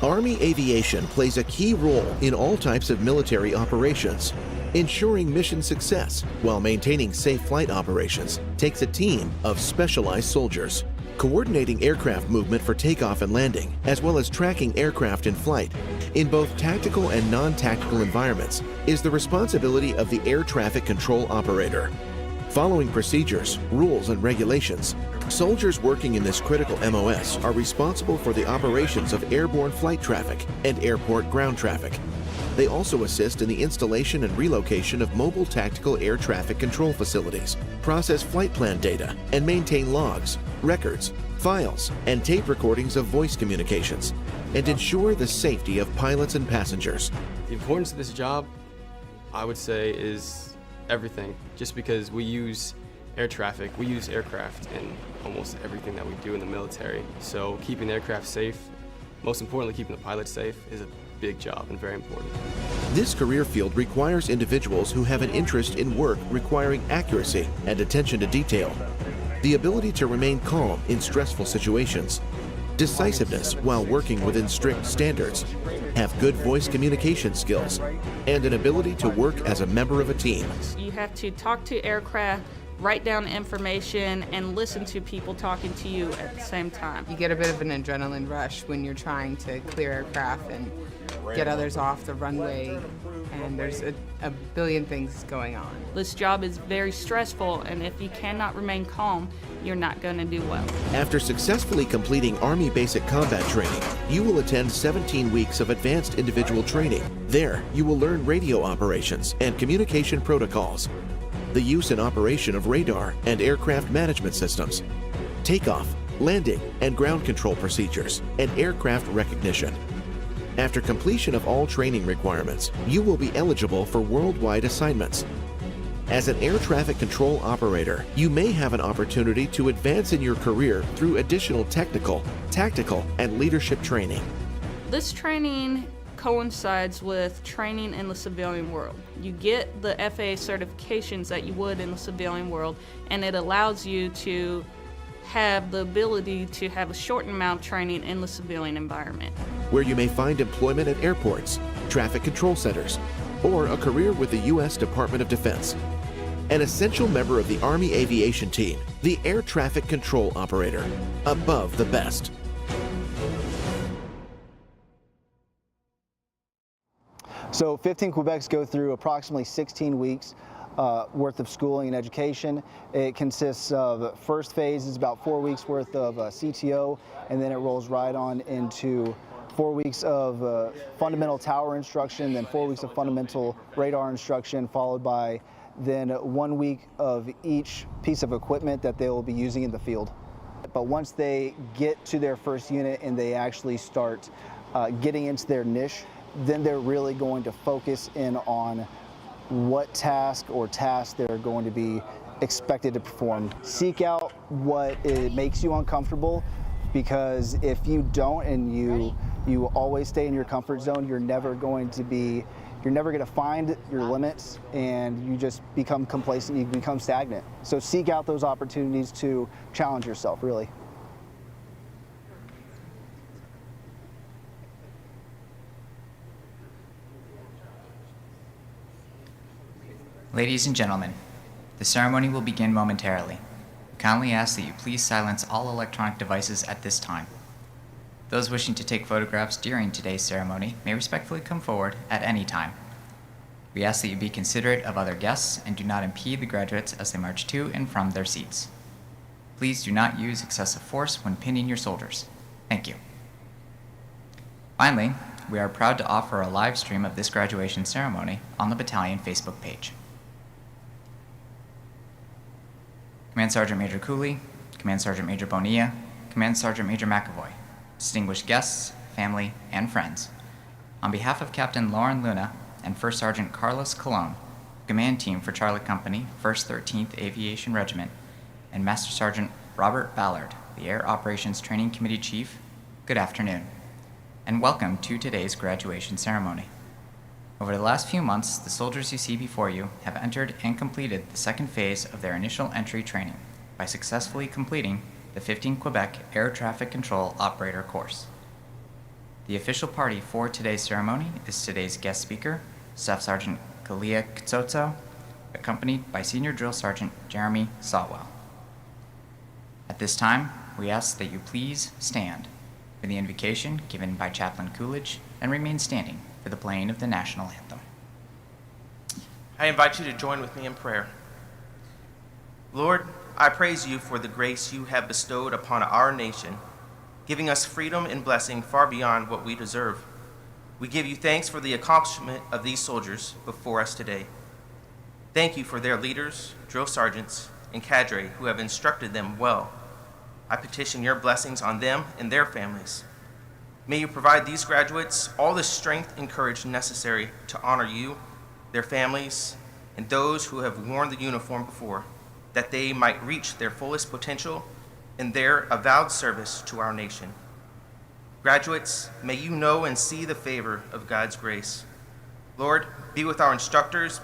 Army aviation plays a key role in all types of military operations. Ensuring mission success while maintaining safe flight operations takes a team of specialized soldiers. Coordinating aircraft movement for takeoff and landing, as well as tracking aircraft in flight, in both tactical and non-tactical environments, is the responsibility of the air traffic control operator. Following procedures, rules, and regulations, soldiers working in this critical MOS are responsible for the operations of airborne flight traffic and airport ground traffic. They also assist in the installation and relocation of mobile tactical air traffic control facilities, process flight plan data, and maintain logs, records, files, and tape recordings of voice communications, and ensure the safety of pilots and passengers. The importance of this job, I would say, is everything. Just because we use air traffic, we use aircraft in almost everything that we do in the military. So keeping the aircraft safe, most importantly keeping the pilots safe, is a big job and very important. This career field requires individuals who have an interest in work requiring accuracy and attention to detail, the ability to remain calm in stressful situations, decisiveness while working within strict standards, have good voice communication skills, and an ability to work as a member of a team. You have to talk to aircraft, write down information, and listen to people talking to you at the same time. You get a bit of an adrenaline rush when you're trying to clear aircraft and get others off the runway, and there's a billion things going on. This job is very stressful, and if you cannot remain calm, you're not going to do well. After successfully completing Army Basic Combat Training, you will attend 17 weeks of Advanced Individual Training. There, you will learn radio operations and communication protocols, the use and operation of radar and aircraft management systems, takeoff, landing, and ground control procedures, and aircraft recognition. After completion of all training requirements, you will be eligible for worldwide assignments. As an air traffic control operator, you may have an opportunity to advance in your career through additional technical, tactical, and leadership training. This training coincides with training in the civilian world. You get the FAA certifications that you would in the civilian world, and it allows you to have the ability to have a shortened amount of training in the civilian environment, where you may find employment at airports, traffic control centers, or a career with the U.S. Department of Defense. An essential member of the Army Aviation Team, the Air Traffic Control Operator, above the best. So 15 Quebecs go through approximately 16 weeks worth of schooling and education. It consists of first phase is about 4 weeks worth of CTO, and then it rolls right on into 4 weeks of fundamental tower instruction, then 4 weeks of fundamental radar instruction, followed by then 1 week of each piece of equipment that they will be using in the field. But once they get to their first unit and they actually start getting into their niche, then they're really going to focus in on what task or tasks they're going to be expected to perform. Seek out what it makes you uncomfortable, because if you don't and you always stay in your comfort zone, you're never going to find your limits, and you just become complacent, you become stagnant. So seek out those opportunities to challenge yourself, really. Ladies and gentlemen, the ceremony will begin momentarily. We kindly ask that you please silence all electronic devices at this time. Those wishing to take photographs during today's ceremony may respectfully come forward at any time. We ask that you be considerate of other guests and do not impede the graduates as they march to and from their seats. Please do not use excessive force when pinning your soldiers. Thank you. Finally, we are proud to offer a live stream of this graduation ceremony on the battalion Facebook page. Command Sergeant Major Cooley, Command Sergeant Major Bonilla, Command Sergeant Major McAvoy, distinguished guests, family, and friends. On behalf of Captain Lauren Luna and First Sergeant Carlos Colon, Command Team for Charlotte Company, 1st 13th Aviation Regiment, and Master Sergeant Robert Ballard, the Air Operations Training Committee Chief, good afternoon, and welcome to today's graduation ceremony. Over the last few months, the soldiers you see before you have entered and completed the second phase of their initial entry training by successfully completing the 15 Quebec Air Traffic Control Operator course. The official party for today's ceremony is today's guest speaker, Staff Sergeant Kalia Ktsotso, accompanied by Senior Drill Sergeant Jeremy Sawwell. At this time, we ask that you please stand for the invocation given by Chaplain Coolidge and remain standing for the playing of the national anthem. I invite you to join with me in prayer. Lord, I praise you for the grace you have bestowed upon our nation, giving us freedom and blessing far beyond what we deserve. We give you thanks for the accomplishment of these soldiers before us today. Thank you for their leaders, drill sergeants, and cadre who have instructed them well. I petition your blessings on them and their families. May you provide these graduates all the strength and courage necessary to honor you, their families, and those who have worn the uniform before, that they might reach their fullest potential in their avowed service to our nation. Graduates, may you know and see the favor of God's grace. Lord, be with our instructors,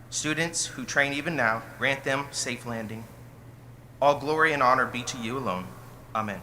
students who train even now, grant them safe landing. All glory and honor be to you alone. Amen.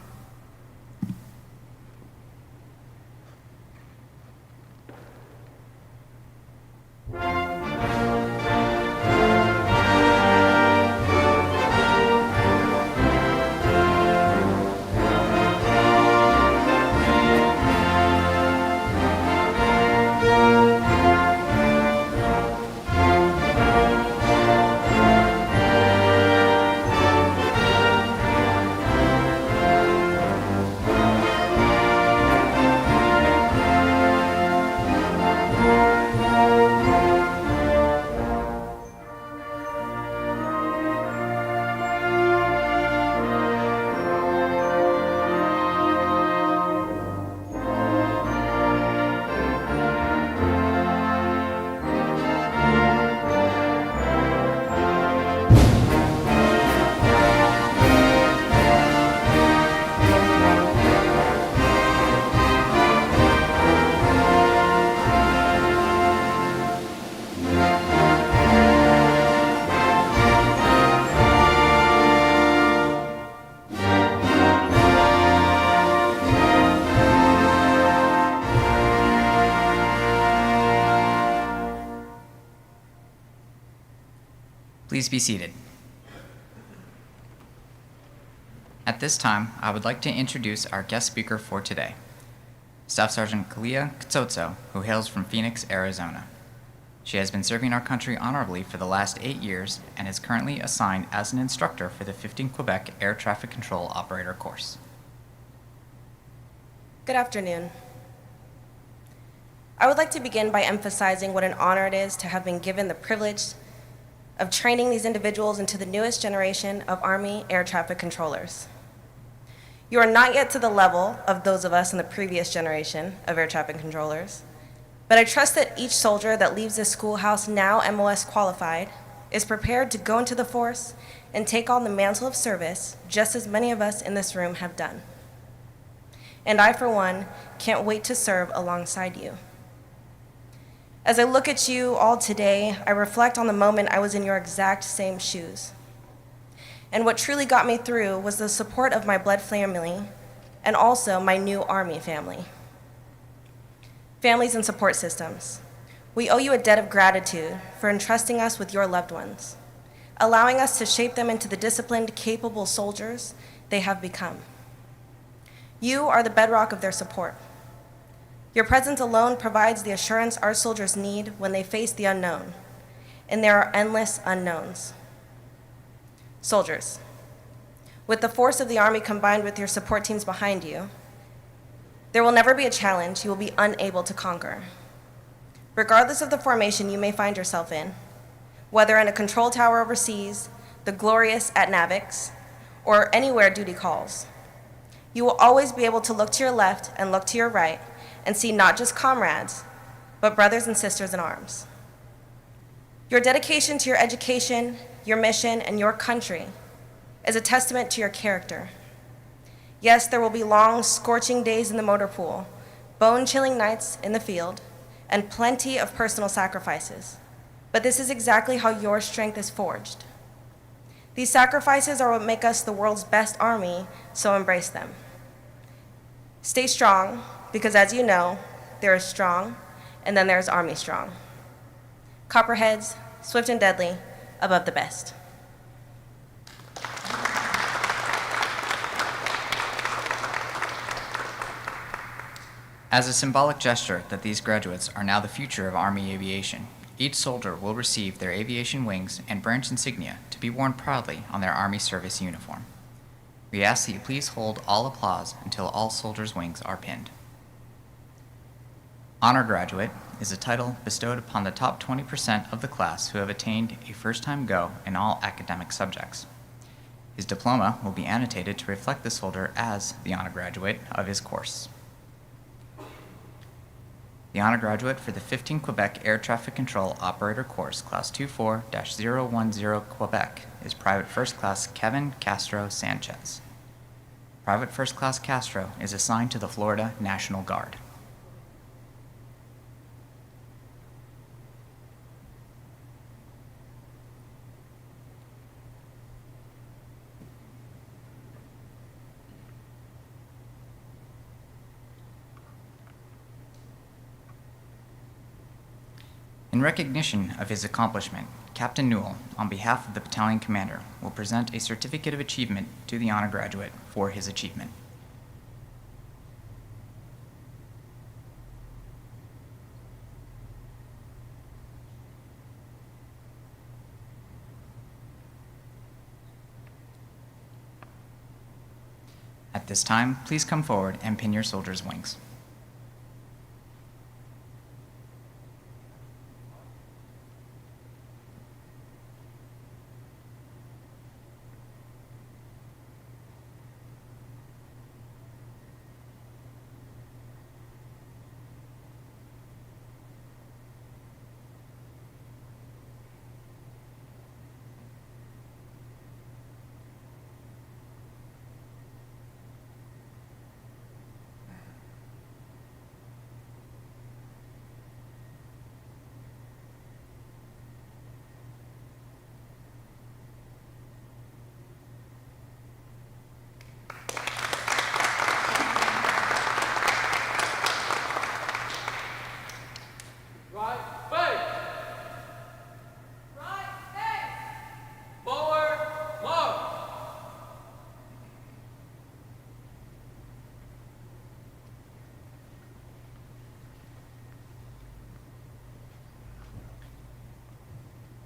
Please be seated. At this time, I would like to introduce our guest speaker for today, Staff Sergeant Kalia Ktsotso, who hails from Phoenix, Arizona. She has been serving our country honorably for the last 8 years and is currently assigned as an instructor for the 15 Quebec Air Traffic Control Operator course. Good afternoon. I would like to begin by emphasizing what an honor it is to have been given the privilege of training these individuals into the newest generation of Army air traffic controllers. You are not yet to the level of those of us in the previous generation of air traffic controllers, but I trust that each soldier that leaves this schoolhouse now MOS qualified is prepared to go into the force and take on the mantle of service just as many of us in this room have done. And I, for one, can't wait to serve alongside you. As I look at you all today, I reflect on the moment I was in your exact same shoes. And what truly got me through was the support of my blood family and also my new Army family. Families and support systems, we owe you a debt of gratitude for entrusting us with your loved ones, allowing us to shape them into the disciplined, capable soldiers they have become. You are the bedrock of their support. Your presence alone provides the assurance our soldiers need when they face the unknown, and there are endless unknowns. Soldiers, with the force of the Army combined with your support teams behind you, there will never be a challenge you will be unable to conquer. Regardless of the formation you may find yourself in, whether in a control tower overseas, the glorious at Navix, or anywhere duty calls, you will always be able to look to your left and look to your right and see not just comrades, but brothers and sisters in arms. Your dedication to your education, your mission, and your country is a testament to your character. Yes, there will be long, scorching days in the motor pool, bone-chilling nights in the field, and plenty of personal sacrifices. But this is exactly how your strength is forged. These sacrifices are what make us the world's best Army, so embrace them. Stay strong, because as you know, there is strong, and then there's Army strong. Copperheads, swift and deadly, above the best. As a symbolic gesture that these graduates are now the future of Army aviation, each soldier will receive their aviation wings and branch insignia to be worn proudly on their Army service uniform. We ask that you please hold all applause until all soldiers' wings are pinned. Honor Graduate is a title bestowed upon the top 20% of the class who have attained a first-time go in all academic subjects. His diploma will be annotated to reflect the soldier as the honor graduate of his course. The honor graduate for the 15 Quebec Air Traffic Control Operator Course, Class 24-010 Quebec, is Private First Class Kevin Castro Sanchez. Private First Class Castro is assigned to the Florida National Guard. In recognition of his accomplishment, Captain Newell, on behalf of the battalion commander, will present a certificate of achievement to the honor graduate for his achievement. At this time, please come forward and pin your soldier's wings.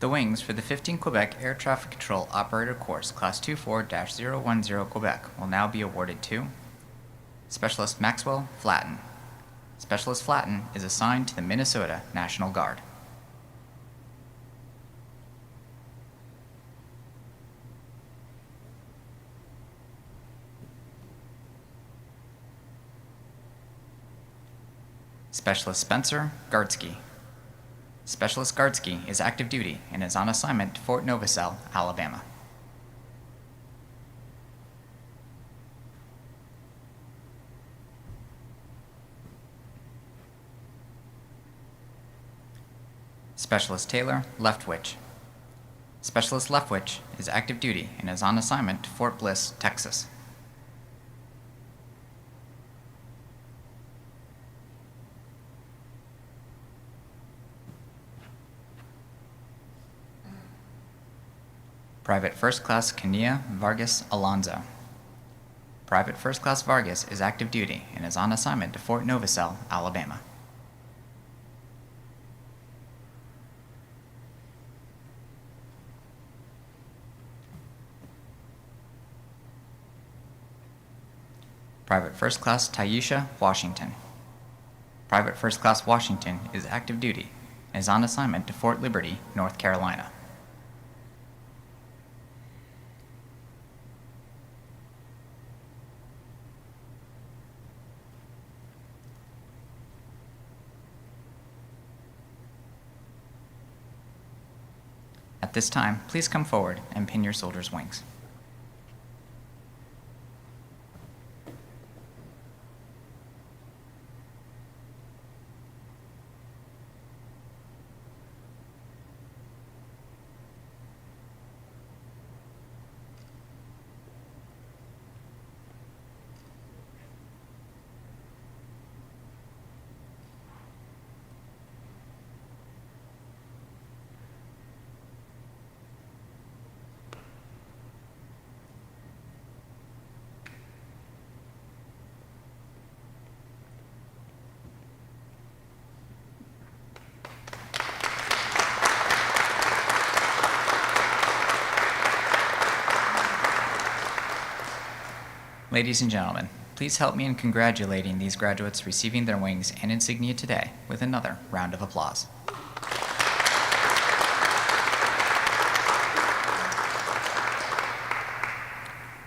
The wings for the 15 Quebec Air Traffic Control Operator Course, Class 24-010 Quebec, will now be awarded to Specialist Maxwell Flatten. Specialist Flatten is assigned to the Minnesota National Guard. Specialist Spencer Gardsky. Specialist Gardsky is active duty and is on assignment to Fort Novosel, Alabama. Specialist Taylor Leftwich. Specialist Leftwich is active duty and is on assignment to Fort Bliss, Texas. Private First Class Kenia Vargas Alonzo. Private First Class Vargas is active duty and is on assignment to Fort Novosel, Alabama. Private First Class Taisha Washington. Private First Class Washington is active duty and is on assignment to Fort Liberty, North Carolina. At this time, please come forward and pin your soldier's wings. Ladies and gentlemen, please help me in congratulating these graduates receiving their wings and insignia today with another round of applause.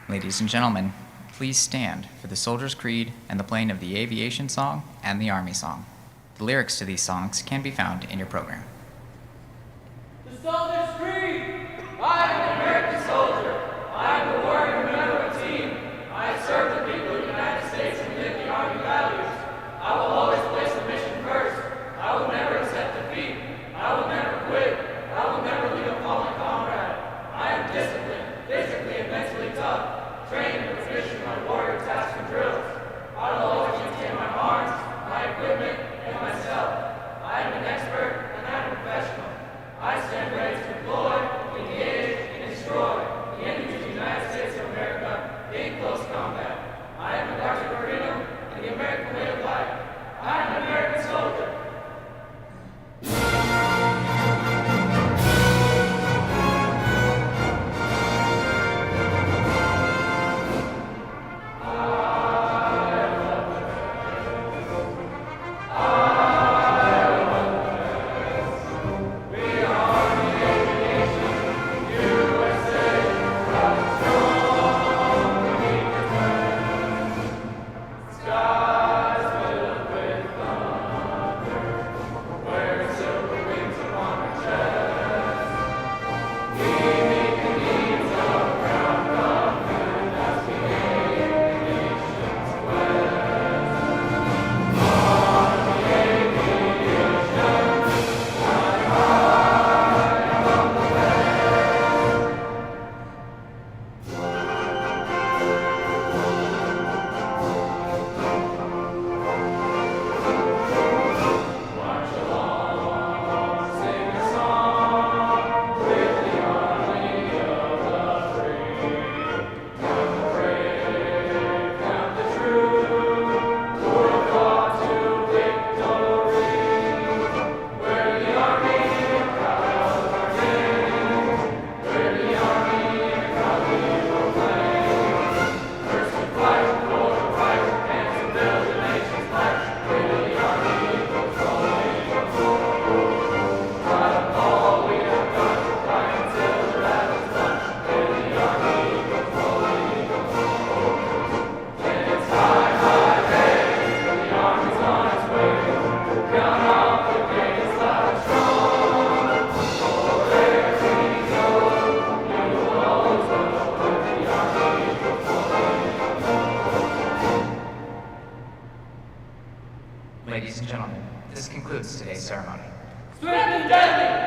Ladies and gentlemen, please stand for the Soldier's Creed and the playing of the Aviation Song and the Army Song. The lyrics to these songs can be found in your program. The Soldier's Creed! I am an American soldier. I am a warrior member of a team. I serve the people of the United States and live the Army values. I will always place the mission first. I will never accept defeat. I will never quit. I will never leave a fallen comrade. I am disciplined, physically and mentally tough, trained and proficient in my warrior tasks and drills. I will always maintain my arms, my equipment, and myself. I am an expert and I am a professional. I stand ready to deploy, engage, and destroy the enemies of the United States of America in close combat. I am a guardian of freedom and the American way of life. I am an American soldier. Ladies and gentlemen, this concludes today's ceremony. Swift and deadly!